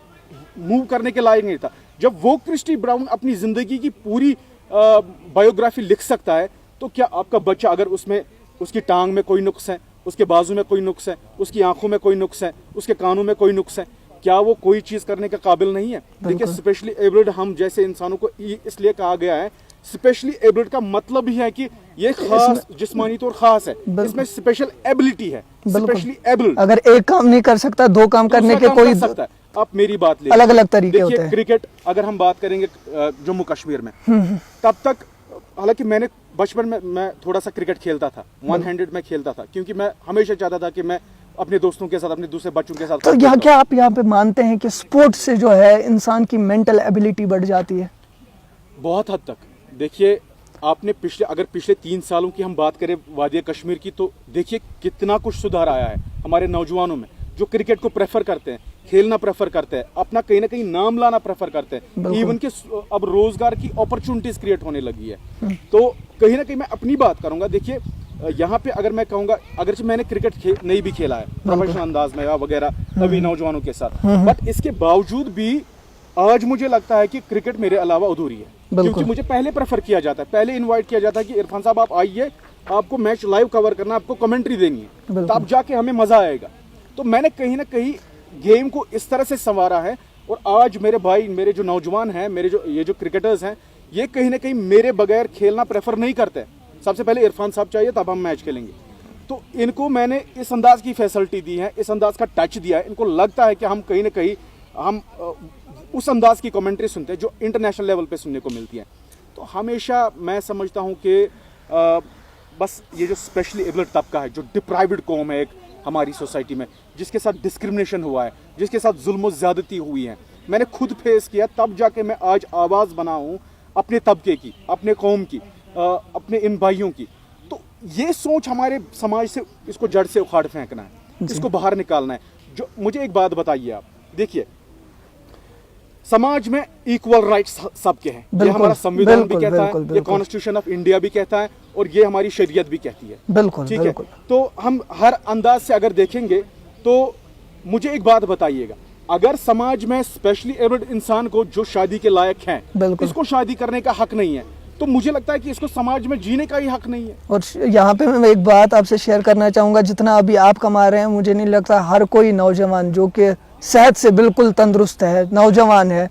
मूव करने के लायक नहीं था, जब वो क्रिस्टी ब्राउन अपनी ज़िंदगी की पूरी बायोग्राफी लिख सकता है, तो क्या आपका बच्चा, अगर उसमें उसकी टांग में कोई नुक्स है, उसके बाजू में कोई नुक्स है, उसकी आंखों में कोई नुक्स है, उसके कानों में कोई नुक्स है, क्या वो कोई चीज करने के काबिल नहीं है? देखिए, स्पेशली एबल्ड हम जैसे इंसानों को इसलिए कहा गया है, स्पेशली एबल्ड का मतलब ही है कि ये खास जिस्मानी तौर खास है, इसमें स्पेशल एबिलिटी है, स्पेशली एबल्ड। अगर एक काम नहीं कर सकता, दो काम करने के कोई सकता है। आप मेरी बात ले, अलग अलग तरीके होते हैं। क्रिकेट अगर हम बात करेंगे जम्मू कश्मीर में, तब तक हालांकि मैंने बचपन में मैं थोड़ा सा क्रिकेट खेलता था, वन हैंडेड में खेलता था, क्योंकि मैं हमेशा चाहता था कि मैं अपने दोस्तों के साथ, अपने दूसरे बच्चों के साथ। तो यहाँ क्या आप यहाँ पे मानते हैं कि स्पोर्ट्स से जो है इंसान की मेंटल एबिलिटी बढ़ जाती है? बहुत हद तक। देखिए, आपने अगर पिछले 3 सालों की हम बात करें वादी कश्मीर की, तो देखिए कितना कुछ सुधार आया है हमारे नौजवानों में, जो क्रिकेट को प्रेफर करते हैं, खेलना प्रेफर करते हैं, अपना कहीं ना कहीं नाम लाना प्रेफर करते हैं। इवन के अब रोजगार की अपॉर्चुनिटीज क्रिएट होने लगी है। तो कहीं ना कहीं मैं अपनी बात करूंगा। देखिए, यहाँ पे अगर मैं कहूंगा, अगर मैंने क्रिकेट नहीं भी खेला है प्रोफेशनल अंदाज में या वगैरह अभी नौजवानों के साथ, बट इसके बावजूद भी आज मुझे लगता है कि क्रिकेट मेरे अलावा अधूरी है, क्योंकि मुझे पहले प्रेफर किया जाता है, पहले इनवाइट किया जाता है कि इरफान साहब आप आइए, आपको मैच लाइव कवर करना, आपको कमेंट्री देनी है, तब जाके हमें मजा आएगा। तो मैंने कहीं ना कहीं गेम को इस तरह से संवारा है, और आज मेरे भाई, मेरे जो नौजवान हैं, मेरे जो क्रिकेटर्स हैं, ये कहीं ना कहीं मेरे बगैर खेलना प्रेफर नहीं करते। सबसे पहले इरफान साहब चाहिए, तब हम मैच खेलेंगे। तो इनको मैंने इस अंदाज की फैसिलिटी दी है, इस अंदाज का टच दिया है। इनको लगता है कि हम कहीं ना कहीं हम उस अंदाज की कमेंट्री सुनते हैं जो इंटरनेशनल लेवल पे सुनने को मिलती है। तो हमेशा मैं समझता हूँ कि बस ये जो स्पेशली एबल्ड तबका है, जो डिप्राइव्ड कौम है एक हमारी सोसाइटी में, जिसके साथ डिस्क्रिमिनेशन हुआ है, जिसके साथ जुल्म ज़्यादती हुई है, मैंने खुद फेस किया, तब जाके मैं आज आवाज़ बना हूँ अपने तबके की, अपने कौम की, अपने इन भाइयों की। तो ये सोच हमारे समाज से, इसको जड़ से उखाड़ फेंकना है, इसको बाहर निकालना है। जो मुझे एक बात बताइए आप, देखिए समाज में इक्वल राइट्स सबके हैं, ये हमारा संविधान भी कहता है, ये कॉन्स्टिट्यूशन ऑफ इंडिया भी कहता है, और ये हमारी शरीयत भी कहती है। बिल्कुल, ठीक है। तो हम हर अंदाज से अगर देखेंगे, तो मुझे एक बात बताइएगा, अगर समाज में स्पेशली एबल्ड इंसान को जो शादी के लायक हैं, इसको शादी करने का हक नहीं है, तो मुझे लगता है कि इसको समाज में जीने का ही हक नहीं है। और यहाँ पे मैं एक बात आपसे शेयर करना चाहूँगा, जितना अभी आप कमा रहे हैं, मुझे नहीं लगता हर कोई नौजवान जो कि सेहत से बिल्कुल तंदुरुस्त है, नौजवान है,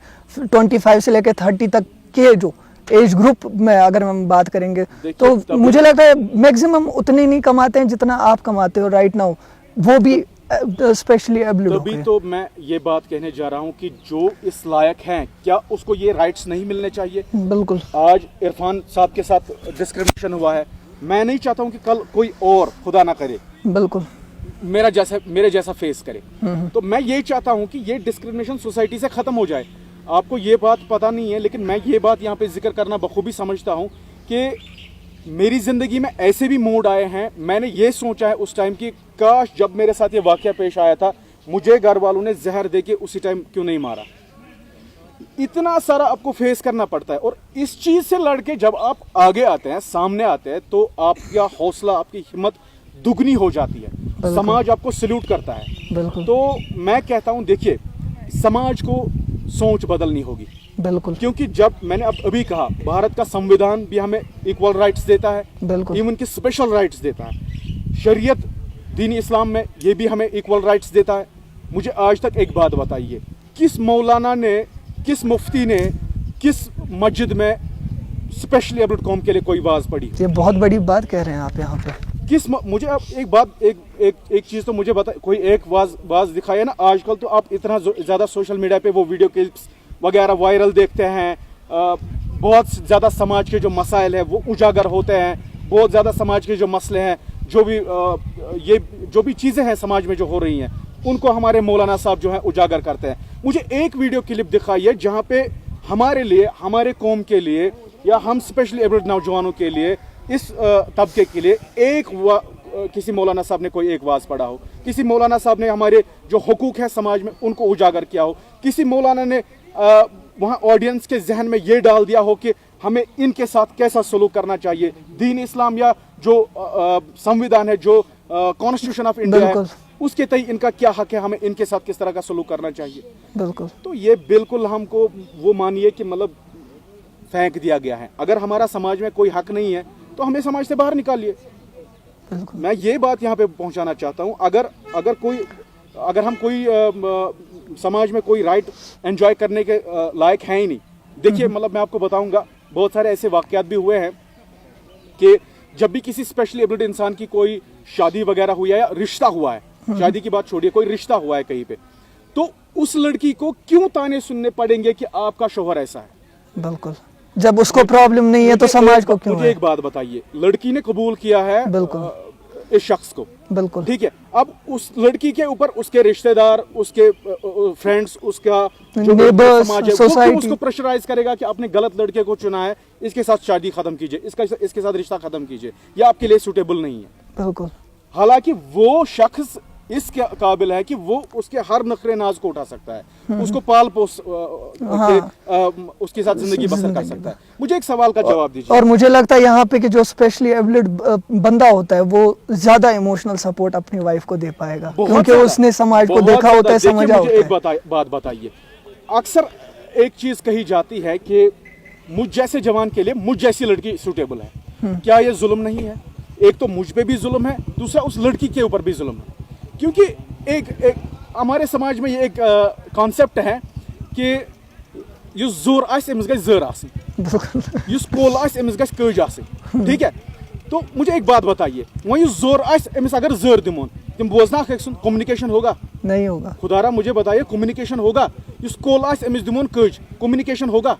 25 से लेकर 30 तक के जो एज ग्रुप में अगर हम बात करेंगे, तो मुझे लगता है मैक्सिमम उतने नहीं कमाते हैं जितना आप कमाते हो राइट नाउ, वो भी स्पेशली एबल्ड। तभी तो मैं ये बात कहने जा रहा हूँ कि जो इस लायक हैं, क्या उसको ये राइट्स नहीं मिलने चाहिए? बिल्कुल। आज इरफान साहब के साथ डिस्क्रिमिनेशन हुआ है, मैं नहीं चाहता हूँ कि कल कोई और, खुदा ना करे, बिल्कुल मेरे जैसा फेस करे। तो मैं ये चाहता हूँ कि ये डिस्क्रिमिनेशन सोसाइटी से खत्म हो जाए। आपको ये बात पता नहीं है, लेकिन मैं ये बात यहाँ पे जिक्र करना बखूबी समझता हूँ कि मेरी जिंदगी में ऐसे भी मोड़ आए हैं, मैंने ये सोचा है उस टाइम की, काश जब मेरे साथ ये वाकया पेश आया था, मुझे घर वालों ने जहर दे के उसी टाइम क्यों नहीं मारा। इतना सारा आपको फेस करना पड़ता है, और इस चीज से लड़के जब आप आगे आते हैं, सामने आते हैं, तो आपका हौसला, आपकी हिम्मत दुगनी हो जाती है, समाज आपको सल्यूट करता है। तो मैं कहता हूं, देखिए समाज को सोच बदलनी होगी, बिल्कुल, क्योंकि जब मैंने अभी कहा, भारत का संविधान भी हमें इक्वल राइट्स देता है, इवन की स्पेशल राइट्स देता है, शरीयत दीन इस्लाम में ये भी हमें इक्वल राइट्स देता है। मुझे आज तक एक बात बताइए, किस मौलाना ने, किस मुफ्ती ने, किस मस्जिद में स्पेशली एबल्ड कौम के लिए कोई वाज पढ़ी? ये बहुत बड़ी बात कह रहे हैं आप यहाँ पे। मुझे अब एक बात, एक चीज तो मुझे बता, कोई एक वाज दिखाया ना। आजकल तो आप इतना ज्यादा सोशल मीडिया पे वो वीडियो क्लिप्स वगैरह वायरल देखते हैं, बहुत ज्यादा समाज के जो मसाइल है वो उजागर होते हैं, बहुत ज्यादा समाज के जो मसले हैं, जो भी चीजें हैं समाज में जो हो रही हैं, उनको हमारे मौलाना साहब जो है उजागर करते हैं। मुझे एक वीडियो क्लिप दिखाई है जहाँ पे हमारे लिए, हमारे कौम के लिए, या हम स्पेशली एबल्ड नौजवानों के लिए, इस तबके के लिए किसी मौलाना साहब ने कोई एक वाज पढ़ा हो, किसी मौलाना साहब ने हमारे जो हुकूक है समाज में उनको उजागर किया हो, किसी मौलाना ने वहाँ ऑडियंस के जहन में ये डाल दिया हो कि हमें इनके साथ कैसा सलूक करना चाहिए, दीन इस्लाम या जो संविधान है, जो कॉन्स्टिट्यूशन ऑफ इंडिया है, उसके तय इनका क्या हक है, हमें इनके साथ किस तरह का सलूक करना चाहिए। बिल्कुल। तो ये बिल्कुल हमको वो मानिए कि मतलब फेंक दिया गया है। अगर हमारा समाज में कोई हक नहीं है तो हमें समाज से बाहर निकालिए। मैं ये बात यहाँ पे पहुंचाना चाहता हूँ, अगर कोई अगर हम कोई समाज में कोई राइट एंजॉय करने के लायक हैं ही नहीं। देखिए मतलब मैं आपको बताऊंगा, बहुत सारे ऐसे वाकयात भी हुए हैं कि जब भी किसी स्पेशली एबल्ड इंसान की कोई शादी वगैरह हुई है या रिश्ता हुआ है, शादी की बात छोड़िए, कोई रिश्ता हुआ है कहीं पे, तो उस लड़की को क्यों ताने सुनने पड़ेंगे कि आपका शौहर ऐसा है। बिल्कुल, जब उसको प्रॉब्लम नहीं है तो समाज को क्यों मुझे है? एक बात बताइए, लड़की ने कबूल किया है बिल्कुल इस शख्स को, बिल्कुल ठीक है, अब उस लड़की के ऊपर उसके रिश्तेदार, उसके फ्रेंड्स, उसका जो Neighbors, समाज है, वो क्यों society. उसको प्रेशराइज करेगा कि आपने गलत लड़के को चुना है, इसके साथ शादी खत्म कीजिए, इसके साथ रिश्ता खत्म कीजिए, ये आपके लिए सूटेबल नहीं है। बिल्कुल हालांकि वो शख्स इस काबिल है कि वो उसके हर नखरे नाज को उठा सकता है, उसको पाल पोस उसके साथ जिंदगी बसर कर सकता है। मुझे एक सवाल का जवाब दीजिए। और मुझे लगता है यहाँ पे कि जो स्पेशली एबल्ड बंदा होता है वो ज्यादा इमोशनल सपोर्ट अपनी वाइफ को दे पाएगा, क्योंकि उसने समाज को देखा होता है, समझा होता है। मुझे एक बात बताइए, अक्सर एक चीज कही जाती है कि मुझ जैसे जवान के लिए मुझ जैसी लड़की सूटेबल है। क्या ये जुल्म नहीं है? एक तो मुझ पे भी जुल्म है, दूसरा उस लड़की के ऊपर भी जुल्म है, क्योंकि एक हमारे समाज में ये एक कॉन्सेप्ट है कि युस जोर आस अमिस गछ जर आसनी, युस कोल आस अमिस गछ कज आसनी, ठीक है। तो मुझे एक बात बताइए, वह युस जोर आस अमिस अगर जर दिमोन, तुम बोजना कम्युनिकेशन होगा? नहीं होगा। खुदारा मुझे बताइए, कम्युनिकेशन होगा? युस कोल आस अमिस दिमोन कज, कम्युनिकेशन होगा?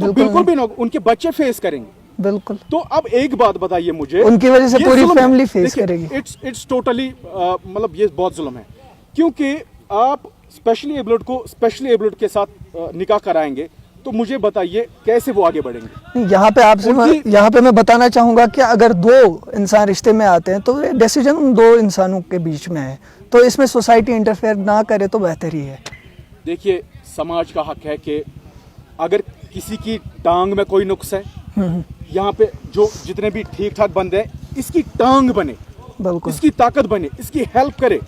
तो बिल्कुल भी नहीं, उनके बच्चे फेस करेंगे। बिल्कुल। तो अब एक बात बताइए मुझे, उनकी वजह से पूरी फैमिली फेस करेगी। इट्स टोटली मतलब ये बहुत जुल्म है, क्योंकि आप स्पेशली एबल्ड को स्पेशली एबल्ड के साथ निकाह कराएंगे, तो मुझे बताइए कैसे वो आगे बढ़ेंगे। यहाँ पे मैं बताना चाहूंगा कि अगर दो इंसान रिश्ते में आते हैं तो डिसीजन उन दो इंसानों के बीच में है, तो इसमें सोसाइटी इंटरफेयर ना करे तो बेहतर ही है। देखिए, समाज का हक है कि अगर किसी की टांग में कोई नुक्स है, यहाँ पे जो जितने भी ठीक ठाक बंदे हैं, इसकी टांग बने, इसकी ताकत बने, इसकी हेल्प करे।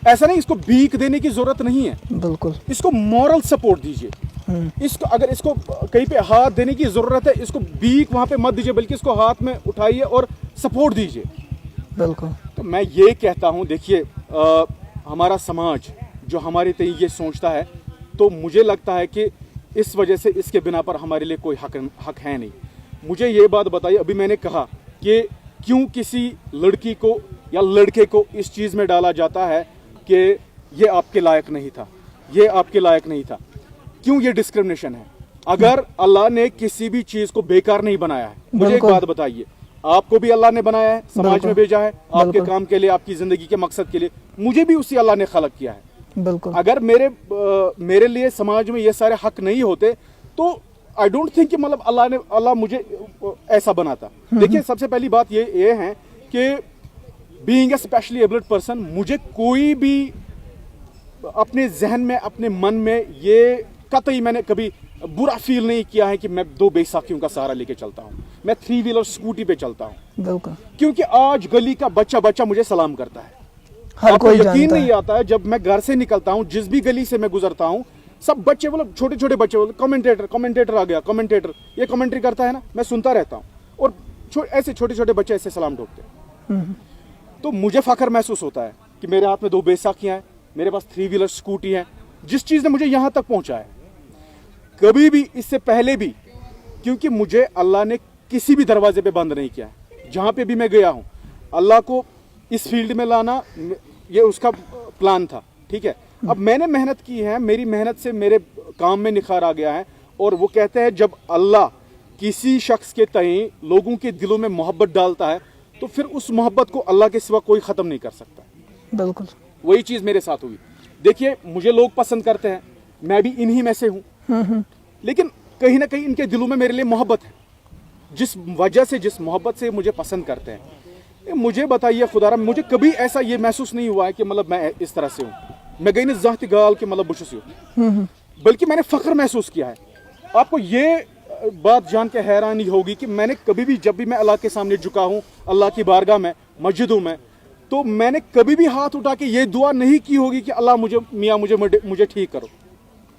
ऐसा नहीं इसको भीख देने की जरूरत नहीं है, बिल्कुल इसको मॉरल सपोर्ट दीजिए। इसको अगर इसको कहीं पे हाथ देने की जरूरत है, इसको भीख वहां पे मत दीजिए, बल्कि इसको हाथ में उठाइए और सपोर्ट दीजिए। बिल्कुल। तो मैं ये कहता हूँ, देखिए हमारा समाज जो हमारे तय ये सोचता है, तो मुझे लगता है कि इस वजह से इसके बिना पर हमारे लिए कोई हक है नहीं। मुझे ये बात बताइए, अभी मैंने कहा कि क्यों किसी लड़की को या लड़के को इस चीज़ में डाला जाता है कि ये आपके लायक नहीं था, ये आपके लायक नहीं था। क्यों ये डिस्क्रिमिनेशन है? अगर अल्लाह ने किसी भी चीज़ को बेकार नहीं बनाया है, मुझे एक बात बताइए, आपको भी अल्लाह ने बनाया है, समाज में भेजा है आपके काम के लिए, आपकी ज़िंदगी के मकसद के लिए, मुझे भी उसी अल्लाह ने खलक किया है। बिल्कुल। अगर मेरे लिए समाज में ये सारे हक नहीं होते तो आई डोंट थिंक कि मतलब अल्लाह मुझे ऐसा बनाता। देखिए, सबसे पहली बात ये है कि being a specially abled person, मुझे कोई भी अपने जहन में, अपने मन में ये कतई मैंने कभी बुरा फील नहीं किया है कि मैं दो बैसाखियों का सहारा लेके चलता हूँ, मैं 3 व्हीलर स्कूटी पे चलता हूँ। बिल्कुल। क्योंकि आज गली का बच्चा मुझे सलाम करता है, हर कोई यकीन नहीं आता है। जब मैं घर से निकलता हूँ, जिस भी गली से मैं गुजरता हूँ, सब बच्चे मतलब छोटे बच्चे बोले कमेंटेटर आ गया, कमेंटेटर ये कमेंट्री करता है ना, मैं सुनता रहता हूँ, और ऐसे छोटे बच्चे ऐसे सलाम ठोकते हैं। तो मुझे फख्र महसूस होता है कि मेरे हाथ में 2 बैसाखियां हैं, मेरे पास 3 व्हीलर स्कूटी है, जिस चीज़ ने मुझे यहाँ तक पहुँचाया। कभी भी इससे पहले भी, क्योंकि मुझे अल्लाह ने किसी भी दरवाजे पे बंद नहीं किया है। जहाँ पे भी मैं गया हूँ, अल्लाह को इस फील्ड में लाना ये उसका प्लान था, ठीक है। अब मैंने मेहनत की है, मेरी मेहनत से मेरे काम में निखार आ गया है। और वो कहते हैं जब अल्लाह किसी शख्स के तय लोगों के दिलों में मोहब्बत डालता है, तो फिर उस मोहब्बत को अल्लाह के सिवा कोई ख़त्म नहीं कर सकता। बिल्कुल वही चीज़ मेरे साथ हुई। देखिए, मुझे लोग पसंद करते हैं, मैं भी इन्हीं में से हूँ, लेकिन कहीं ना कहीं इनके दिलों में मेरे लिए मोहब्बत है। जिस वजह से, जिस मोहब्बत से मुझे पसंद करते हैं, मुझे बताइए खुदारा, मुझे कभी ऐसा ये महसूस नहीं हुआ है कि मतलब मैं इस तरह से हूँ, मैं गई न ज़ाती गाल के मतलब बुश हूँ, बल्कि मैंने फ़ख्र महसूस किया है। आपको ये बात जान के हैरानी होगी कि मैंने कभी भी, जब भी मैं अल्लाह के सामने झुका हूँ, अल्लाह की बारगाह में, मस्जिदों में, तो मैंने कभी भी हाथ उठा के ये दुआ नहीं की होगी कि अल्लाह मुझे ठीक करो,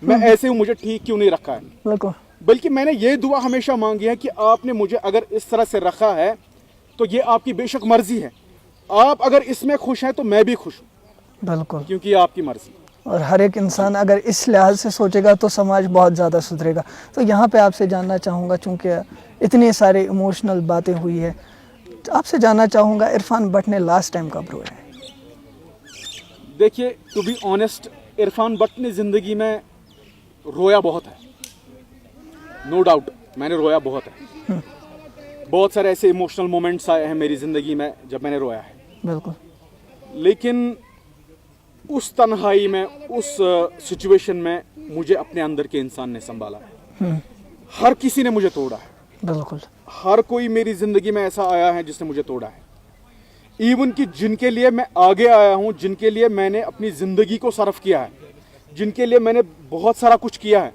मैं ऐसे हूँ, मुझे ठीक क्यों नहीं रखा है। बल्कि मैंने ये दुआ हमेशा मांगी है कि आपने मुझे अगर इस तरह से रखा है तो ये आपकी बेशक मर्जी है, आप अगर इसमें खुश हैं तो मैं भी खुश हूँ। बिल्कुल। क्योंकि ये आपकी मर्जी। और हर एक इंसान अगर इस लिहाज से सोचेगा तो समाज बहुत ज़्यादा सुधरेगा। तो यहाँ पे आपसे जानना चाहूँगा, चूँकि इतनी सारी इमोशनल बातें हुई है, तो आपसे जानना चाहूँगा इरफान भट्ट ने लास्ट टाइम कब रोया है? देखिए, to be honest, Irfan Bhatt ने ज़िंदगी में रोया बहुत है, नो डाउट, मैंने रोया बहुत है। बहुत सारे ऐसे इमोशनल मोमेंट्स आए हैं मेरी ज़िंदगी में जब मैंने रोया है। बिल्कुल। लेकिन उस तन्हाई में, उस सिचुएशन में मुझे अपने अंदर के इंसान ने संभाला है। हर किसी ने मुझे तोड़ा है, बिल्कुल। हर कोई मेरी ज़िंदगी में ऐसा आया है जिसने मुझे तोड़ा है। इवन कि जिनके लिए मैं आगे आया हूँ, जिनके लिए मैंने अपनी ज़िंदगी को सर्व किया है, जिनके लिए मैंने बहुत सारा कुछ किया है,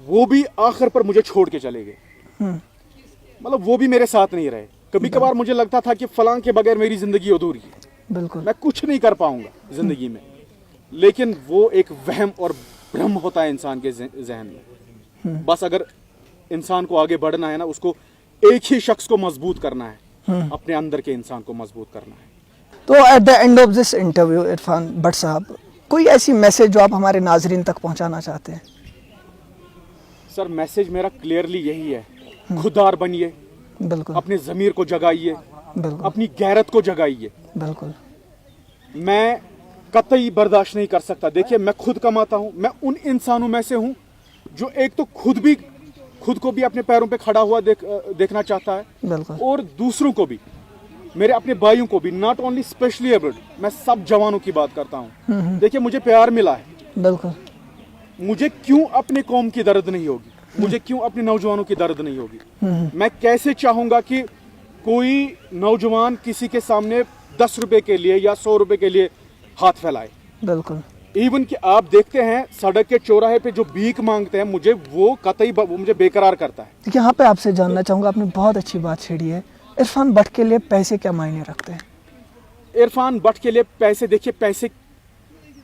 वो भी आखिर पर मुझे छोड़ के चले गए। मतलब वो भी मेरे साथ नहीं रहे। कभी कभार मुझे लगता था कि फलां के बगैर मेरी ज़िंदगी अधूरी है, बिल्कुल, मैं कुछ नहीं कर पाऊंगा ज़िंदगी में। लेकिन वो एक वहम और भ्रम होता है इंसान के जहन में। बस अगर इंसान को आगे बढ़ना है ना, उसको एक ही शख्स को मजबूत करना है, अपने अंदर के इंसान को मजबूत करना है। तो at the end of this interview Irfan Bhatt साहब, कोई ऐसी मैसेज जो आप हमारे नाजरीन तक पहुंचाना चाहते हैं? सर, मैसेज मेरा क्लियरली यही है, खुददार बनिए, बिल्कुल, अपने ज़मीर को जगाइए, बिल्कुल, अपनी गैरत को जगाइए। बिल्कुल। मैं कतई बर्दाश्त नहीं कर सकता। देखिए, मैं खुद कमाता हूँ, मैं उन इंसानों में से हूँ जो एक तो खुद को भी अपने पैरों पे खड़ा हुआ देखना चाहता है, बिल्कुल, और दूसरों को भी, मेरे अपने भाइयों को भी, नॉट ओनली स्पेशली एबल्ड, मैं सब जवानों की बात करता हूँ। देखिए, मुझे प्यार मिला है, बिल्कुल। मुझे क्यों अपने कौम की दर्द नहीं होगी, मुझे क्यों अपने नौजवानों की दर्द नहीं होगी? मैं कैसे चाहूंगा कि कोई नौजवान किसी के सामने 10 रुपए के लिए या 100 रुपए के लिए हाथ फैलाए? बिल्कुल। इवन कि आप देखते हैं सड़क के चौराहे पे जो भीख मांगते हैं, मुझे वो कतई वो मुझे बेकरार करता है। यहाँ पे आपसे जानना चाहूँगा, आपने बहुत अच्छी बात छेड़ी है, इरफान भट्ट के लिए पैसे क्या मायने रखते हैं? इरफान भट्ट के लिए पैसे, देखिए, पैसे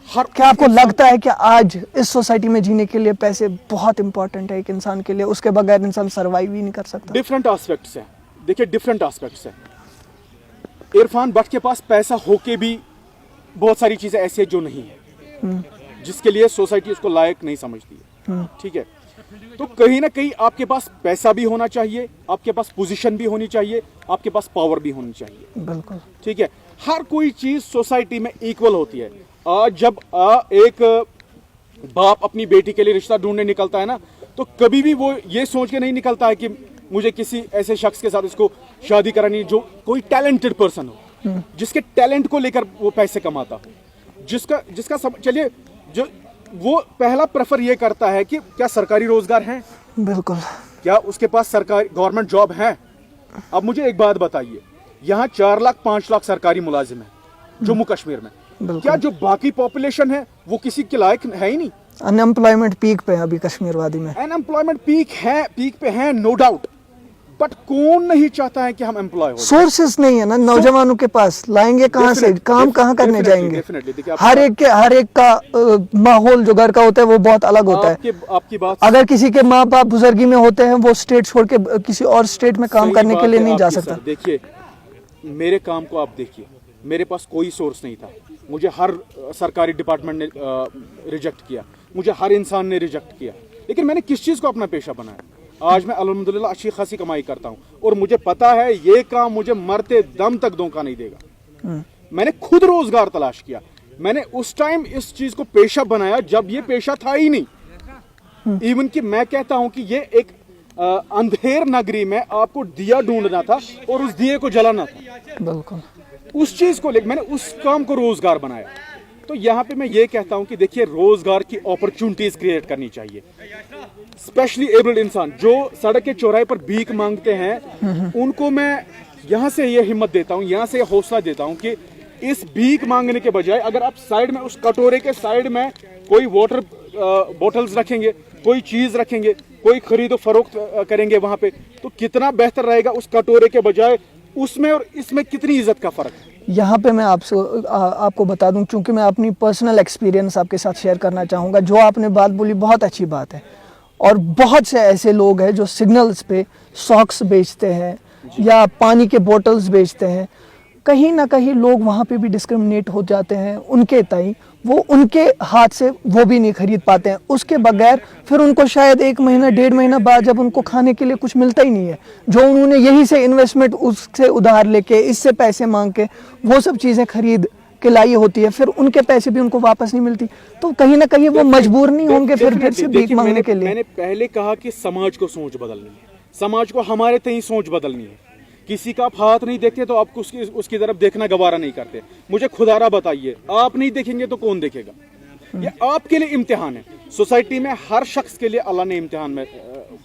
क्या आपको लगता है कि आज इस सोसाइटी में जीने के लिए पैसे बहुत इंपॉर्टेंट है एक इंसान के लिए? उसके बगैर इंसान सर्वाइव ही नहीं कर सकता। डिफरेंट एस्पेक्ट्स हैं, देखिए, डिफरेंट एस्पेक्ट्स हैं। इरफान भट्ट के पास पैसा होके भी बहुत सारी चीजें ऐसी है जो नहीं है, जिसके लिए सोसाइटी उसको लायक नहीं समझती है। ठीक है, तो कहीं ना कहीं आपके पास पैसा भी होना चाहिए, आपके पास पोजीशन भी होनी चाहिए, आपके पास पावर भी होनी चाहिए। बिल्कुल, ठीक है, हर कोई चीज सोसाइटी में इक्वल होती है। आज जब एक बाप अपनी बेटी के लिए रिश्ता ढूंढने निकलता है ना, तो कभी भी वो ये सोच के नहीं निकलता है कि मुझे किसी ऐसे शख्स के साथ इसको शादी करानी है जो कोई टैलेंटेड पर्सन हो, जिसके टैलेंट को लेकर वो पैसे कमाता हो, जिसका सब चलिए, जो वो पहला प्रेफर ये करता है कि क्या सरकारी रोजगार है, बिल्कुल, क्या उसके पास सरकारी गवर्नमेंट जॉब है। अब मुझे एक बात बताइए, यहाँ 4 लाख 5 लाख सरकारी मुलाजिम है जम्मू कश्मीर में, क्या जो बाकी पॉपुलेशन है वो किसी के लायक है ही नहीं? अनएम्प्लॉयमेंट पीक पे है अभी कश्मीर वादी में। अनएम्प्लॉयमेंट पीक पे है, नो डाउट, बट कौन नहीं चाहता है कि हम एम्प्लॉय हो? सोर्सेस नहीं है ना नौजवानों के पास, लाएंगे कहाँ से, काम कहाँ करने जाएंगे? हर एक का माहौल जो घर का होता है वो बहुत अलग होता है। आपकी बात, अगर किसी के माँ बाप बुजुर्गी में होते हैं, वो स्टेट छोड़ के किसी और स्टेट में काम करने के लिए नहीं जा सकता। देखिए, मेरे काम को आप देखिए, मेरे पास कोई सोर्स नहीं था, मुझे हर सरकारी डिपार्टमेंट ने रिजेक्ट किया, मुझे हर इंसान ने रिजेक्ट किया, लेकिन मैंने किस चीज़ को अपना पेशा बनाया? आज मैं अल्हम्दुलिल्लाह अच्छी खासी कमाई करता हूँ, और मुझे पता है ये काम मुझे मरते दम तक धोखा नहीं देगा। मैंने खुद रोजगार तलाश किया, मैंने उस टाइम इस चीज़ को पेशा बनाया जब ये पेशा था ही नहीं। इवन कि मैं कहता हूँ कि ये एक अंधेर नगरी में आपको दिया ढूंढना था और उस दिए को जलाना था। बिल्कुल, उस चीज को लेकर मैंने उस काम को रोजगार बनाया। तो यहाँ पे मैं ये कहता हूँ कि देखिए, रोजगार की अपॉर्चुनिटीज क्रिएट करनी चाहिए, स्पेशली एबल्ड इंसान जो सड़क के चौराहे पर भीख मांगते हैं, उनको मैं यहाँ से ये हिम्मत देता हूँ, यहाँ से ये हौसला देता हूँ कि इस भीख मांगने के बजाय अगर आप साइड में, उस कटोरे के साइड में कोई वाटर बॉटल्स रखेंगे, कोई चीज रखेंगे, कोई खरीदो फरोख्त करेंगे वहां पे, तो कितना बेहतर रहेगा उस कटोरे के बजाय उसमें और इसमें कितनी इज्जत का फर्क है। यहाँ पे मैं आपको बता दूं, क्योंकि मैं अपनी पर्सनल एक्सपीरियंस आपके साथ शेयर करना चाहूँगा। जो आपने बात बोली बहुत अच्छी बात है, और बहुत से ऐसे लोग हैं जो सिग्नल्स पे सॉक्स बेचते हैं या पानी के बोतल्स बेचते हैं, कहीं ना कहीं लोग वहाँ पे भी डिस्क्रिमिनेट हो जाते हैं उनके तय, वो उनके हाथ से वो भी नहीं खरीद पाते हैं, उसके बगैर फिर उनको शायद 1 महीना 1.5 महीना बाद जब उनको खाने के लिए कुछ मिलता ही नहीं है, जो उन्होंने यहीं से इन्वेस्टमेंट उससे उधार लेके इससे पैसे मांग के वो सब चीज़ें खरीद के लाई होती है, फिर उनके पैसे भी उनको वापस नहीं मिलती, तो कहीं ना कहीं वो मजबूर नहीं होंगे फिर से भीख मांगने के लिए। मैंने पहले कहा कि समाज को सोच बदलनी है, समाज को हमारे तय सोच बदलनी है। किसी का आप हाथ नहीं देखते तो आपको उसकी तरफ देखना गवारा नहीं करते। मुझे खुदारा बताइए, आप नहीं देखेंगे तो कौन देखेगा? ये आपके लिए इम्तिहान है। सोसाइटी में हर शख्स के लिए अल्लाह ने इम्तिहान में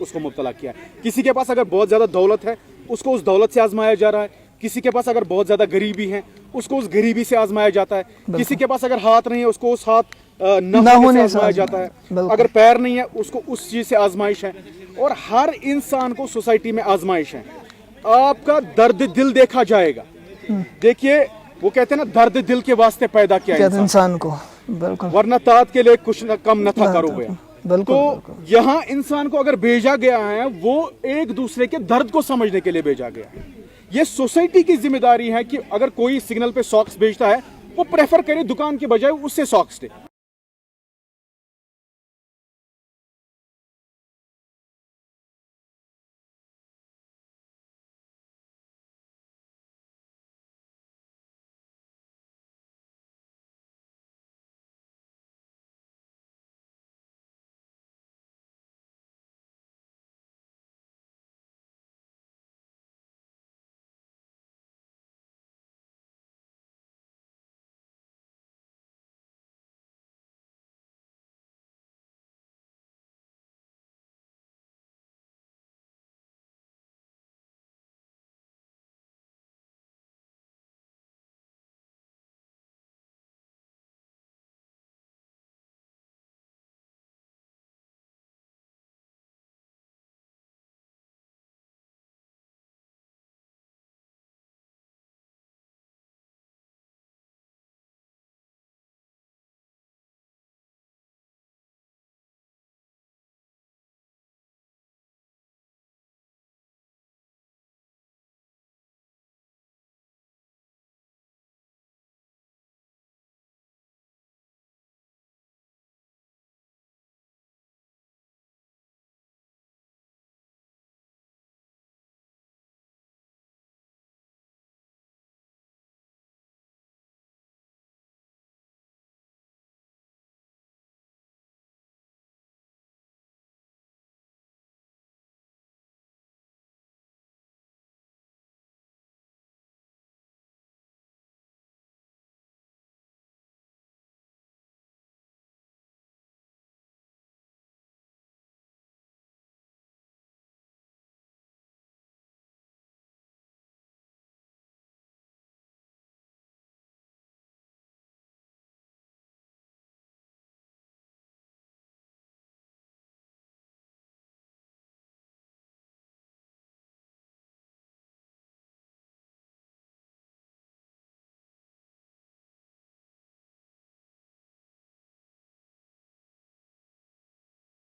उसको मुब्तला किया है। किसी के पास अगर बहुत ज़्यादा दौलत है उसको उस दौलत से आजमाया जा रहा है, किसी के पास अगर बहुत ज़्यादा गरीबी है उसको उस गरीबी से आजमाया जाता है, किसी के पास अगर हाथ नहीं है उसको उस हाथ न होने से आजमाया जाता है, अगर पैर नहीं है उसको उस चीज़ से आजमाइश है, और हर इंसान को सोसाइटी में आजमाइश है। आपका दर्द दिल देखा जाएगा। देखिए वो कहते हैं ना, दर्द दिल के वास्ते पैदा किया इंसान को, बिल्कुल, वरना तात के लिए कुछ न कम न था करो गया। तो यहाँ इंसान को अगर भेजा गया है वो एक दूसरे के दर्द को समझने के लिए भेजा गया है। ये सोसाइटी की जिम्मेदारी है कि अगर कोई सिग्नल पे सॉक्स बेचता है वो प्रेफर करे दुकान के बजाय उससे सॉक्स दे।